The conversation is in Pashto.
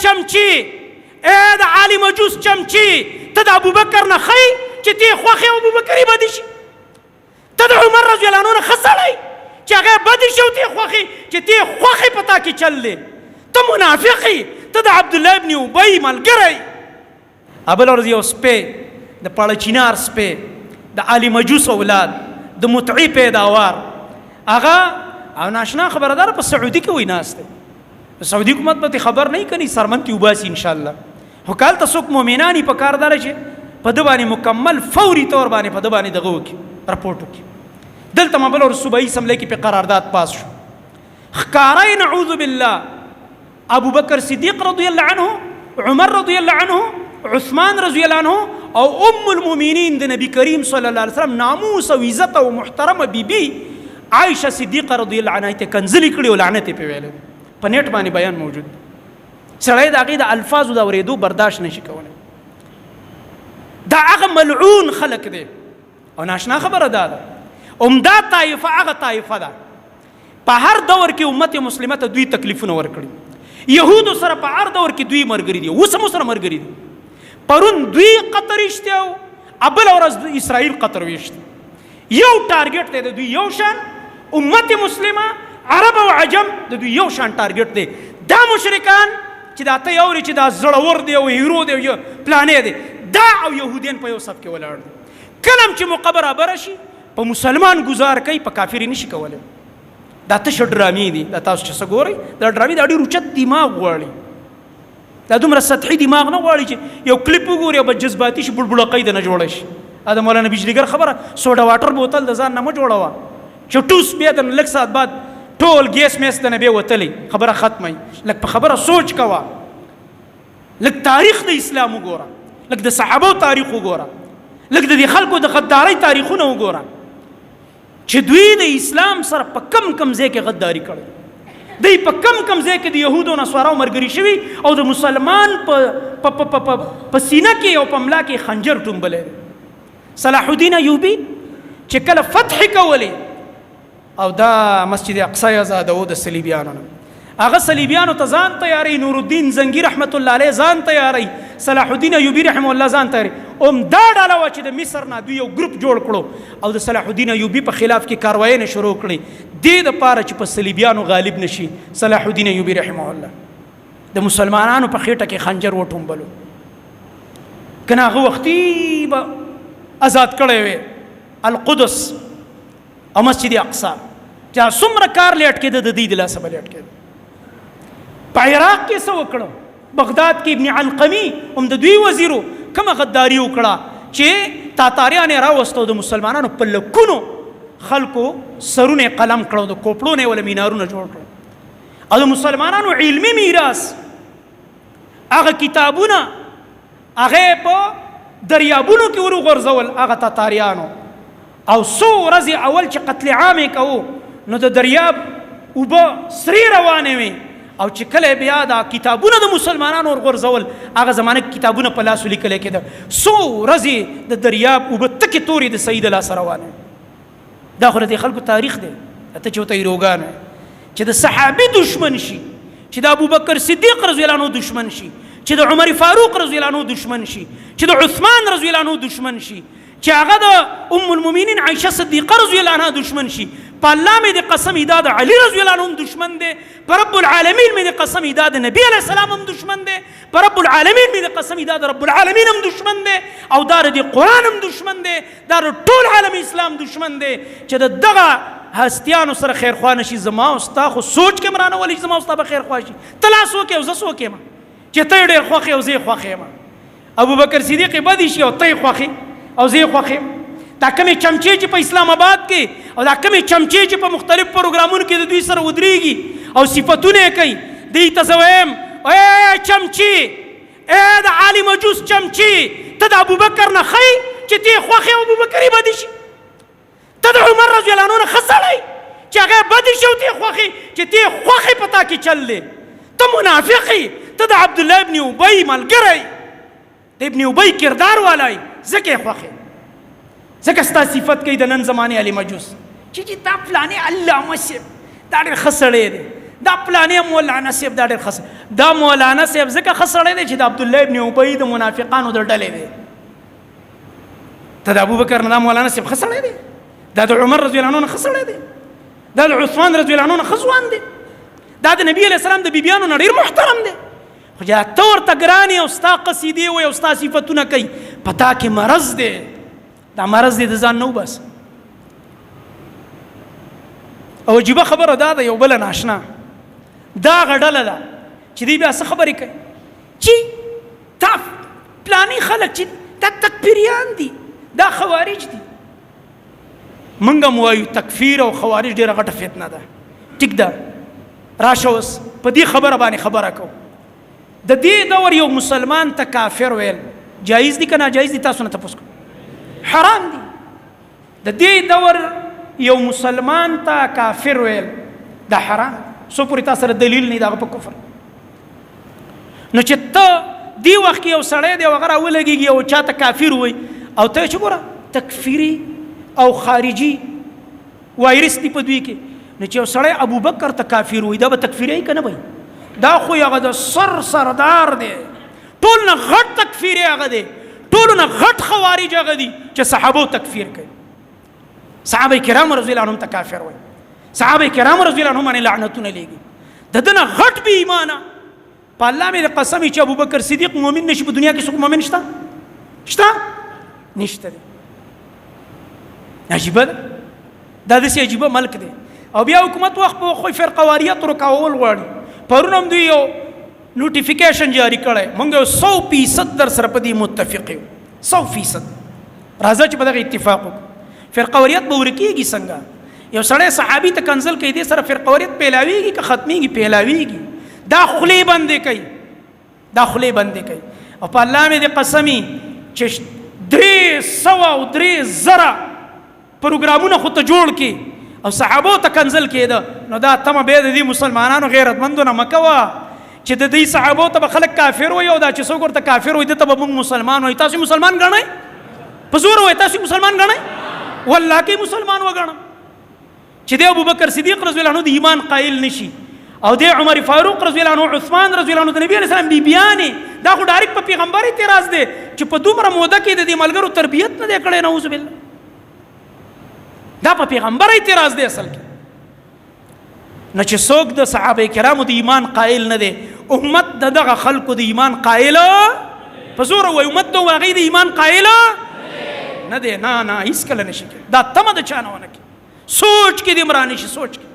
چمچی د عالي مجوس چمچی ته د ابوبکر نه ښی چې ته یې خوښ یې ابوبکر یې بدې شي ته د عمر رضی الله عنه نه ښه سړی چې هغه یې بدې شي او ته یې خوښ یې چې ته یې خوښ یې په تا کې چل دی ته منافق یې ته د عبدالله ابن ابی ملګری ابل ورځ یو سپی د پاړه چینار سپی د عالي مجوس اولاد د مطعی پیداوار هغه او ناشنا خبردار په سعودي کې وای ناست دی په سعودي حکومت به خبر نه کني سرمن کې وباسي ان شاء الله خو کال ته څوک مؤمنانی په کار دار چې په د باندې مکمل فوري طور باندې په د باندې دغه وکړي رپورټ وکړي دلته مبل اور صوبایي اسمبلی کې په قرارداد پاس شو ښکارای نعوذ بالله ابو بکر صدیق رضی الله عنه عمر رضی الله عنه عثمان رضی الله عنه او ام المؤمنین د نبی کریم صلی الله علیه وسلم ناموس او عزت او محترمه بیبي عائشه صدیقه رضی الله عنها ته کنځلې کړي او لعنت یې په ویلې په نیټ باندې بیان موجود سړی د هغې د الفاظو د اورېدو برداشت نشي کولی دا هغه ملعون خلق دی او ناشنا خبره دا ده عمده طایفه هغه طایفه ده په هر دور کې امت مسلمه ته دوی تکلیفونه ورکړي یهودو سره په هر دور کې دوی ملګري دي اوس هم سره ملګري دي پرون دوی قطر ایشتي او بله ورځ اسرائیل قطر ویشتي یو ټارګټ دی د دوی یو شان امت مسلمه عرب او عجم د دوی یو شان ټارګټ دی دا مشرکان چې دا ته یوري چې دا زړور دی او هیرو دی او پلانې دی دا او یهودیان په یو صف کې ولاړ دي کلم چې مقبره بره شي په مسلمان گزار کوي په کافر نشي کولی دا تشه ډرامې دي دا تاسو چې څه ګورئ دا ډرامې دا ډېر اوچت دماغ غواړي دا دومره سطحي دماغ نه غواړي چې یو کلیپ وګوري او به جذباتي شي بړبړقۍ د نه جوړه شي دا مولانا بجلیګر خبره سوډا واټر بوتل د ځان نه مه جوړوه چې ټوس بیا د لږ ساعت بعد ټول ګیس میس د نه بیا وتلی خبره ختمه لږ په خبره سوچ کوه لږ تاریخ د اسلام وګوره لږ د صحابو تاریخ وګوره لږ د دې خلکو د غدارۍ تاریخونه وګوره چې دوی د اسلام سره په کم ځای کې غداري کړې دوی په کم ځای کې د یهودو نصاراو ملګري شوي او د مسلمان په سینه کې او په ملا کې خنجر ټومبلی صلاح الدین ایوبي چې کله فتح کولې او دا مسجد اقصی آزادو د صلیبیانو نه هغه صلیبیانو ته ځان تیاری نور الدین زنګي رحمت الله علیه ځان تیاری صلاح الدین ایوبي رحمه الله ځان تیاری دا ډله وه چې د مصر نه دوی یو ګروپ جوړ کړو او د صلاح الدین ایوبي په خلاف کې کاروایونه شروع کړي دې دپاره چې په صلیبیانو غالب نشي صلاح الدین ایوبي رحمه الله د مسلمانانو په خېټه کې خنجر وټومبلو که نه هغه وختي به آزاد کړی وی القدس او مسجد اقصی چې څومره کار لیټ کېده د دوی د لاسه به لیټ کېده په عراق کې څه وکړو بغداد کې ابن علقمي هم د دوی وزیرو کومه غداري وکړه چې تاتاریان یې راوستو د مسلمانانو په لکونو خلکو سرونه قلم کړو د کوپړو نه ولا مینارونه جوړ کړو او د مسلمانانو علمي میراث هغه کتابونه هغه په دریابونو کې ورغورځول هغه تاتاریانو او څو ورځې اول چې قتل عام یې کوو نو د دریاب اوبه سرې روانې وې او چې کله بیا دا کتابونه د مسلمانانو ورغورځول هغه زمانه کتابونه په لاسو لیکلی کېده څو ورځې د دریاب اوبه تکې تورې د سید لاسه روانې دا خو د دې خلکو تاریخ دی ته چې ورته هیروګان چې د صحابي دشمن شي چې د ابوبکر صدیق رضی الله عنه دشمن شي چې د عمر فاروق رضی الله عنه دشمن شي چې د عثمان رضی الله عنه دشمن شي چې هغه د ام المؤمنین عائشه صدیقه رضی الله عنها دشمن شي په الله مې د قسم دا د علي رضی الله عنه دشمن دی په رب العالمین مې د قسم دا د نبی علیه السلام هم دشمن دی په رب العالمین مې د قسم دا د رب العالمین هم دشمن دی او دا د قرآن هم دشمن دی دا د ټول عالم اسلام دشمن دی چې د دغه هستیانو سره خیرخوا نشي زما او ستا خو سوچ کې مرانه ولي چې زما او ستا به خیرخوا شي ته لاس وکړې او زه څوک یم چې ته یې ډېر خوښ یې او زه یې خوښ یم ابوبکر صدیق یې بدې شي او ته یې خوښ او زه یې خوښ یم دا کمې چمچې چې په اسلام آباد کې او دا کمې چمچې چې په مختلف پروګرامونو کې د دوی سره ودرېږي او صفتونه یې کوي دوی ته زه وایم ای چمچې ای د عالي مجوس چمچې ته د ابوبکر نه ښی چې ته یې خوښ یې او ابوبکر یې بدې شي ته د عمر رضی الله عنه نه ښه سړی چې هغه یې بدې شي او ته یې خوښ یې چې ته یې خوښ یې په تا کې چل دی ته منافق یې ته د عبدالله ابن ابی ملګری د ابن ابی کردار والا یې ځکه یې خوښ یې ځکه ستا صفت کوي د نن زمانې علي مجوس چې دا فلانې علامه صاحب دا ډېر ښه سړی دی دا پلانې مولانا صاحب دا ډېر ښه دا مولانا صاحب ځکه ښه سړی دی چې د عبدالله ابن ابی د منافقانو د ډلې دی. ته د ابوبکر نه دا مولانا صاحب ښه سړی دی، دا د عمر رضی الله عنه نه ښه سړی دی، دا د عثمان رضی الله عنه نه ښه ځوان دی، دا د نبي علیه السلام د بیبیانو نه ډېر محترم دی. خو چې ته ورته ګران یې او ستا قصیدې وایي او ستا صفتونه کوي، په تا کې مرض دی. دا مرض دی د ځان نه وباسه. او عجیبه خبره دا ده، یو بله ناشنا دا هغه ډله ده چې دوی بیا څه خبرې کوي چې تا پلاني خلک چې دا تکفیریان دي، دا خوارج دي. موږ هم وایو تکفیر او خوارج ډېره غټه فتنه ده. ټیک ده، راشه اوس په دې خبره باندې خبره کوو. د دې دور یو مسلمان ته کافر ویل جایز دي که ناجایز دي؟ تاسو نه تپوس کوئ. حرام دي. د دې دور یو مسلمان ته کافر ویل دا حرام، څو پورې تا سره دلیل نه دی د هغه په کفر. نو چې ته دې وخت کې یو سړی دی او هغه راولګېږي او چا ته کافر وایي او ته چې ګوره تکفیري او خارجي وایرس دي په دوی کې، نو چې یو سړی ابوبکر ته کافر وایي دا به تکفیري که نه وایي؟ دا خو هغه د سردار دی، ټول نه غټ تکفیري هغه دی، ټولو نه غټ خوارج هغه دي چې صحابو تکفیر کوي. صحابه کرام رضی الله عنهم ته کافر وایي، صحابه کرام رضی الله عنهم باندې لعنتونه لیږي. د ده نه غټ بې ایمانه په الله مې د قسم چې ابوبکر صدیق مؤمن نشي، په دنیا کې څوک مؤمن شته؟ شته؟ نشته دی. عجیبه ده، دا داسې عجیبه ملک دی. او بیا حکومت وخت په وخت فرقواریت رکاول غواړي. پرون هم دوی یو نوټیفیکیشن جاری کړی، موږ یو 100% در سره په دې متفق یو، 100%. راځه چې په دغه اتفاق وکړو. فرقواریت به ورکېږي څنګه؟ یو سړی صحابي ته کنزل کوي، دې سره فرقواریت پیلاویږي که ختمیږي؟ پیلاویږي. دا خولې بندې کوي، دا خولې بندې کوي. او په الله مې د قسمي چې 303,000 پروګرامونه خو ته جوړ کړي او صحابو ته کنزل کېده، نو دا تمه بیا د دې مسلمانانو غیرتمندو نه مه کوه چې د دې صحابو ته به خلک کافر وایي او دا چې څوک ورته کافر وایي ده ته به موږ مسلمان وایي. تاسو مسلمان ګڼئ؟ په زور وایي تاسو مسلمان ګڼئ؟ والله کې مسلمان وګڼه چې د ابوبکر صدیق رضی الله عنه د ایمان قائل نشي او د عمر فاروق رضی الله عنه، عثمان رضی الله عنه د نبی علیه السلام بیبیانې، دا خو ډایرکټ په پیغمبر اعتراض دی چې په دومره موده کې د دې ملګرو تربیت نه دی کړی. نعوذ بالله، دا په پیغمبر اعتراض دی اصل کې. نو چې څوک د صحابه کرامو د ایمان قائل نه دی، امت د دغه خلکو د ایمان قائل په زور وایي، امت د هغوی د ایمان قائل نه دی. نه نه هېڅکله نشي کېدی. دا تمه د چا نه ونه کړي. سوچ کې دې مرانه شي، سوچ کې